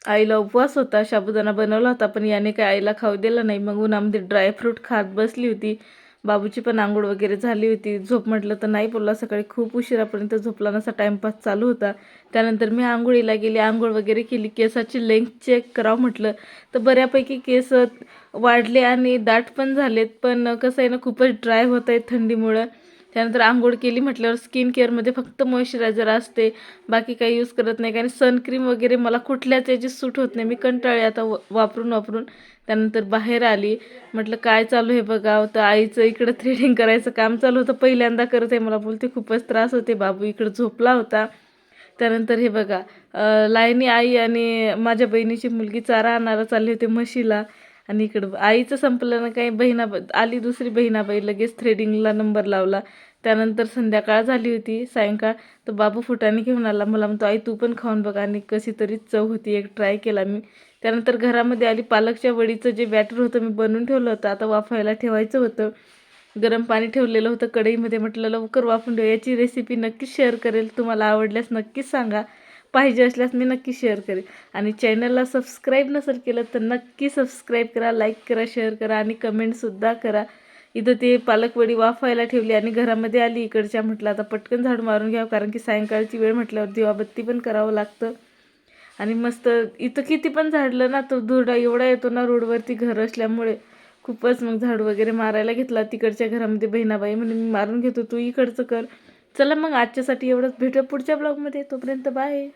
आईला उपवास होता, साबुदाणा बनवला होता, पण याने काय आईला खाऊ दिलं नाही. मग उन्हामध्ये ड्रायफ्रूट खात बसली होती. बाबूची पण आंघोळ वगैरे झाली होती. झोप म्हटलं तर नाही बोलला, सकाळी खूप उशिरापर्यंत झोपला नसा, टाईमपास चालू होता. त्यानंतर मी आंघोळीला गेली, आंघोळ वगैरे केली. केसाची लेंथ चेक करावं म्हटलं तर बऱ्यापैकी केस वाढले आणि दाट पण झालेत, पण कसं आहे ना, खूपच ड्राय होत आहे थंडीमुळं. त्यानंतर आंघोळ केली म्हटल्यावर स्किन केअरमध्ये फक्त मॉइश्चरायझर असते, बाकी काही यूज करत नाही. कारण सनक्रीम वगैरे मला कुठल्याच याची सूट होत नाही, मी कंटाळले आता वापरून वापरून. त्यानंतर बाहेर आली, म्हटलं काय चालू आहे बघावं, तर आईचं इकडं थ्रेडिंग करायचं काम चालू होतं. पहिल्यांदा करत आहे, मला बोलते खूपच त्रास होते. बाबू इकडं झोपला होता. त्यानंतर हे बघा, लायनी आई आणि माझ्या बहिणीची मुलगी चारा आणायला चालली होती म्हशीला. आणि इकडं आईचं संपलं ना, काही आली दुसरी बहिणाबाई, लगेच थ्रेडिंगला नंबर लावला. त्यानंतर संध्याकाळ झाली होती, सायंकाळ. तर बाबू फुटाणे घेऊन आला, मला म्हणतो आई तू पण खाऊन बघ, आणि कशी तरी चव होती, एक ट्राय केला मी. त्यानंतर घरामध्ये आली, पालकच्या वडीचं जे बॅटर होतं मी बनवून ठेवलं होतं, आता वाफायला ठेवायचं होतं. गरम पाणी ठेवलेलं होतं कढईमध्ये, म्हटलं लवकर वाफून ठेव. याची रेसिपी नक्कीच शेअर करेल, तुम्हाला आवडल्यास नक्कीच सांगा, पाहिजे असल्यास मी नक्की शेअर करेल. आणि चॅनलला सबस्क्राईब नसेल केलं तर नक्की सबस्क्राईब करा, लाईक करा, शेअर करा आणि कमेंटसुद्धा करा. इथं ते पालकवडी वाफायला ठेवली आणि घरामध्ये आली इकडच्या. म्हटलं आता पटकन झाडू मारून घ्यावं, कारण की सायंकाळची वेळ म्हटल्यावर दिवाबत्ती पण करावं लागतं. आणि मस्त इथं किती पण झाडलं ना, तो धुरडा एवढा येतो ना रोडवरती, घर असल्यामुळे खूपच. मग झाडू वगैरे मारायला घेतला. तिकडच्या घरामध्ये बहिणाबाई म्हणे मी मारून घेतो, तू इकडचं कर. चला मग आजच्यासाठी एवढंच, भेटूया पुढच्या ब्लॉगमध्ये, तोपर्यंत बाय.